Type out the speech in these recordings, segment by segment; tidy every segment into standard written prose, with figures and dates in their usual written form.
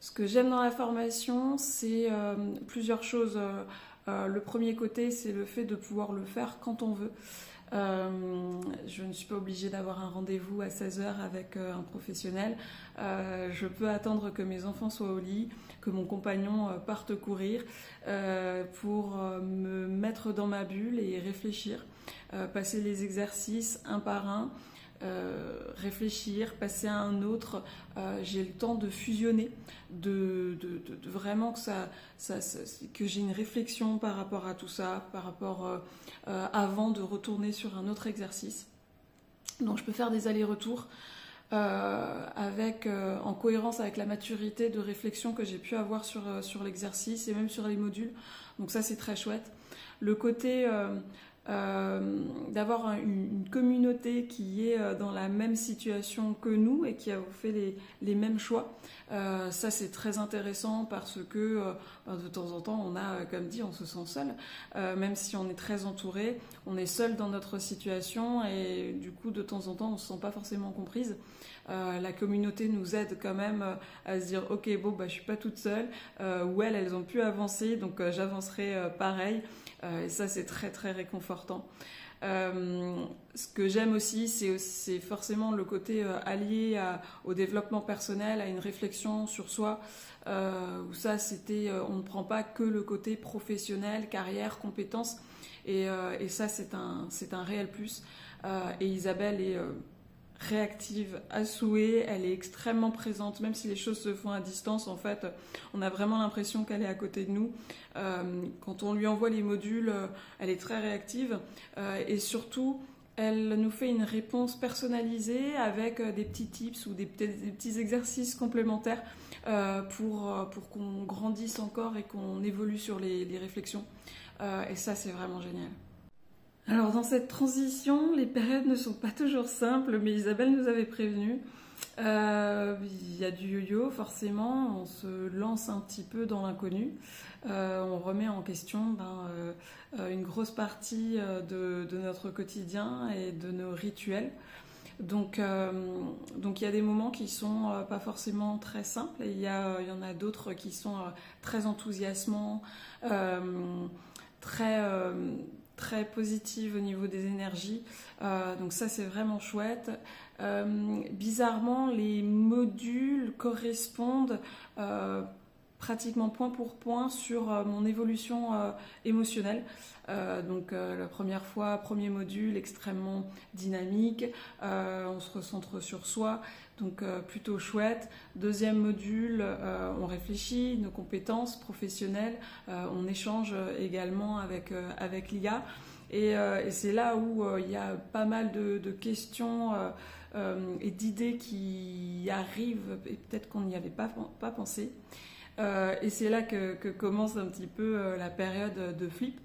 Ce que j'aime dans la formation, c'est plusieurs choses. Le premier côté, c'est le fait de pouvoir le faire quand on veut. Je ne suis pas obligée d'avoir un rendez-vous à 16 h avec un professionnel. Je peux attendre que mes enfants soient au lit, que mon compagnon parte courir pour me mettre dans ma bulle et réfléchir, passer les exercices un par un. Réfléchir, passer à un autre, j'ai le temps de fusionner, de vraiment que j'ai une réflexion par rapport à tout ça, par rapport avant de retourner sur un autre exercice. Donc je peux faire des allers-retours en cohérence avec la maturité de réflexion que j'ai pu avoir sur l'exercice et même sur les modules. Donc ça c'est très chouette. Le côté d'avoir une communauté qui est dans la même situation que nous et qui a fait les mêmes choix. Ça c'est très intéressant parce que de temps en temps on a, comme dit, on se sent seul, même si on est très entouré, on est seul dans notre situation et du coup de temps en temps on se sent pas forcément comprise. La communauté nous aide quand même à se dire ok bon je suis pas toute seule, ou elles ont pu avancer donc j'avancerai pareil. Et ça c'est très très réconfortant. Ce que j'aime aussi c'est forcément le côté allié au développement personnel, à une réflexion sur soi, où ça c'était on ne prend pas que le côté professionnel, carrière, compétences, et ça c'est un réel plus. Et Isabelle est réactive à souhait, elle est extrêmement présente, même si les choses se font à distance, en fait, on a vraiment l'impression qu'elle est à côté de nous. Quand on lui envoie les modules, elle est très réactive, et surtout, elle nous fait une réponse personnalisée avec des petits tips ou des petits exercices complémentaires pour qu'on grandisse encore et qu'on évolue sur les réflexions. Et ça, c'est vraiment génial. Alors dans cette transition, les périodes ne sont pas toujours simples, mais Isabelle nous avait prévenu. Il y a du yo-yo, forcément, on se lance un petit peu dans l'inconnu. On remet en question une grosse partie de notre quotidien et de nos rituels. Donc il y a des moments qui sont pas forcément très simples et il y en a d'autres qui sont très enthousiasmants, très positive au niveau des énergies, donc ça c'est vraiment chouette. Bizarrement les modules correspondent pratiquement point pour point sur mon évolution émotionnelle. Donc la première fois, premier module extrêmement dynamique, on se recentre sur soi, donc plutôt chouette. Deuxième module, on réfléchit, nos compétences professionnelles, on échange également avec l'IA. Et c'est là où il y a pas mal de questions et d'idées qui arrivent, et peut-être qu'on n'y avait pas pensé. Et c'est là que commence un petit peu la période de flip.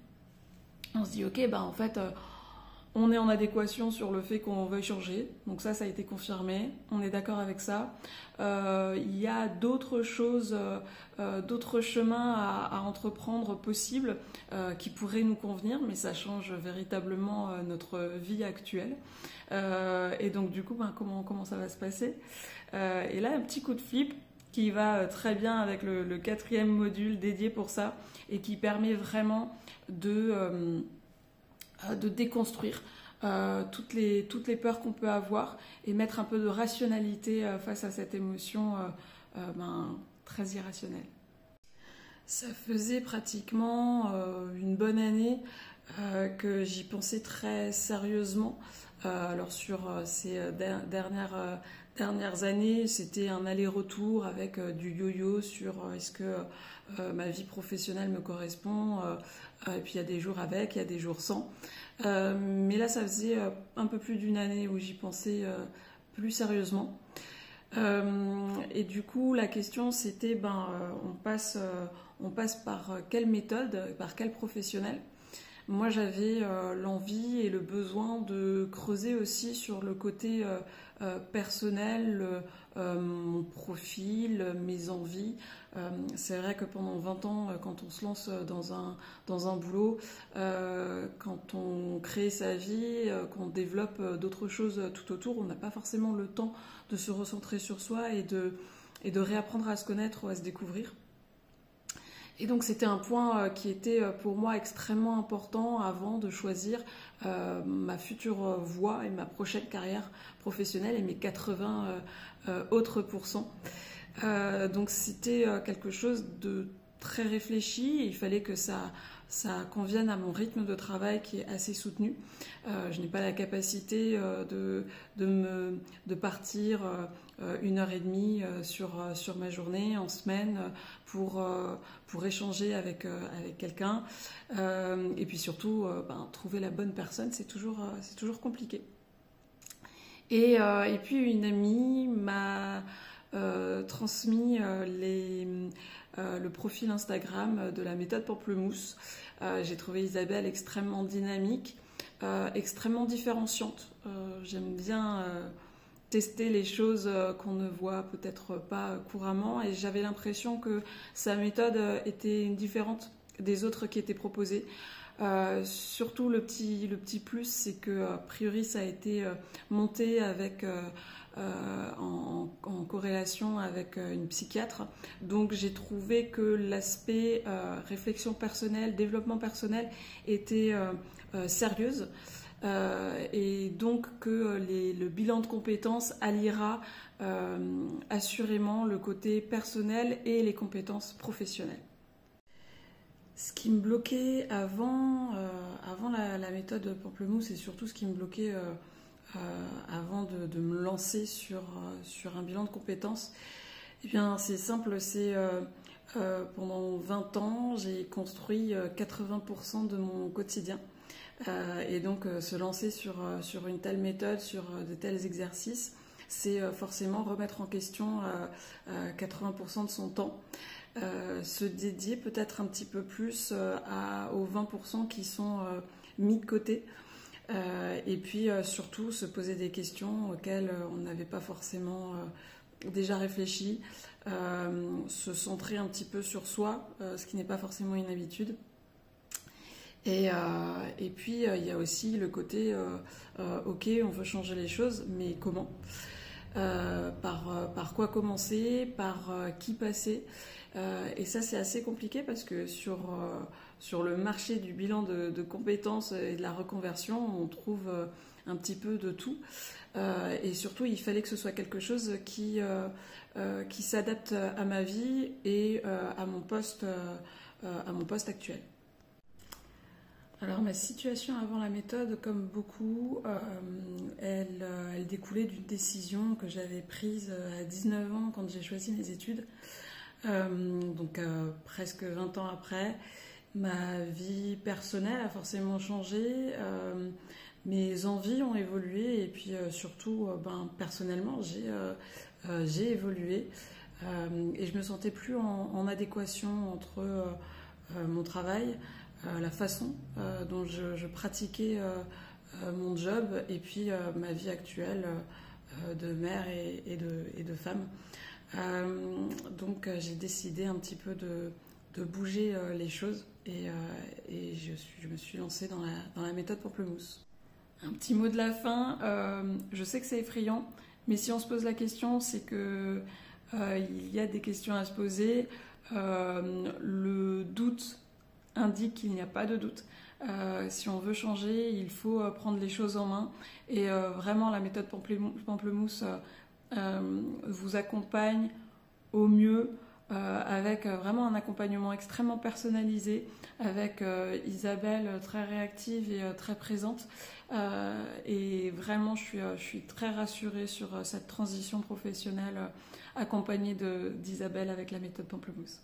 On se dit ok, en fait on est en adéquation sur le fait qu'on veuille changer, donc ça a été confirmé, on est d'accord avec ça. Il y a d'autres choses, d'autres chemins à entreprendre possibles qui pourraient nous convenir, mais ça change véritablement notre vie actuelle. Et donc du coup comment ça va se passer, et là un petit coup de flip qui va très bien avec le 4e module dédié pour ça et qui permet vraiment de déconstruire toutes les peurs qu'on peut avoir et mettre un peu de rationalité face à cette émotion très irrationnelle. Ça faisait pratiquement une bonne année que j'y pensais très sérieusement. Alors sur ces dernières années, c'était un aller-retour avec du yo-yo sur est-ce que ma vie professionnelle me correspond, et puis il y a des jours avec, il y a des jours sans. Mais là, ça faisait un peu plus d'une année où j'y pensais plus sérieusement. Et du coup, la question c'était, on passe par quelle méthode, par quel professionnel? Moi, j'avais l'envie et le besoin de creuser aussi sur le côté personnel, mon profil, mes envies. C'est vrai que pendant 20 ans, quand on se lance dans un boulot, quand on crée sa vie, qu'on développe d'autres choses tout autour, on n'a pas forcément le temps de se recentrer sur soi et et de réapprendre à se connaître ou à se découvrir. Et donc c'était un point qui était pour moi extrêmement important avant de choisir ma future voie et ma prochaine carrière professionnelle et mes 80 autres pourcents. Donc c'était quelque chose de très réfléchi. Il fallait que ça convienne à mon rythme de travail qui est assez soutenu. Je n'ai pas la capacité de partir 1h30 sur ma journée en semaine pour échanger avec quelqu'un. Et puis surtout, trouver la bonne personne, c'est toujours compliqué. Et puis une amie m'a transmis le profil Instagram de la méthode Pamplemousse. J'ai trouvé Isabelle extrêmement dynamique, extrêmement différenciante. J'aime bien tester les choses qu'on ne voit peut-être pas couramment, et j'avais l'impression que sa méthode était différente des autres qui étaient proposées. Surtout le petit plus, c'est que a priori ça a été monté avec en corrélation avec une psychiatre. Donc j'ai trouvé que l'aspect réflexion personnelle, développement personnel était sérieuse. Et donc que le bilan de compétences alliera assurément le côté personnel et les compétences professionnelles. Ce qui me bloquait avant la méthode Pamplemousse, et surtout ce qui me bloquait avant de me lancer sur un bilan de compétences, eh bien c'est simple, c'est pendant 20 ans, j'ai construit 80% de mon quotidien. Et donc se lancer sur une telle méthode, sur de tels exercices, c'est forcément remettre en question 80% de son temps. Se dédier peut-être un petit peu plus aux 20% qui sont mis de côté, et puis surtout se poser des questions auxquelles on n'avait pas forcément déjà réfléchi, se centrer un petit peu sur soi, ce qui n'est pas forcément une habitude. Et puis il y a aussi le côté ok, on veut changer les choses, mais comment, par quoi commencer, par qui passer. Et ça c'est assez compliqué parce que sur le marché du bilan de compétences et de la reconversion, on trouve un petit peu de tout, et surtout il fallait que ce soit quelque chose qui s'adapte à ma vie et à mon poste actuel. Alors ma situation avant la méthode, comme beaucoup, elle découlait d'une décision que j'avais prise à 19 ans quand j'ai choisi mes études. Donc presque 20 ans après, ma vie personnelle a forcément changé, mes envies ont évolué, et puis surtout personnellement j'ai évolué, et je me sentais plus en adéquation entre mon travail, la façon dont je pratiquais mon job, et puis ma vie actuelle de mère et de femme. Donc j'ai décidé un petit peu de bouger les choses, et je me suis lancée dans la méthode Pamplemousse. Un petit mot de la fin, je sais que c'est effrayant, mais si on se pose la question, c'est que il y a des questions à se poser. Le doute indique qu'il n'y a pas de doute. Si on veut changer, il faut prendre les choses en main, et vraiment la méthode Pamplemousse vous accompagne au mieux, avec vraiment un accompagnement extrêmement personnalisé, avec Isabelle très réactive et très présente, et vraiment je suis très rassurée sur cette transition professionnelle accompagnée d'Isabelle avec la méthode Pamplemousse.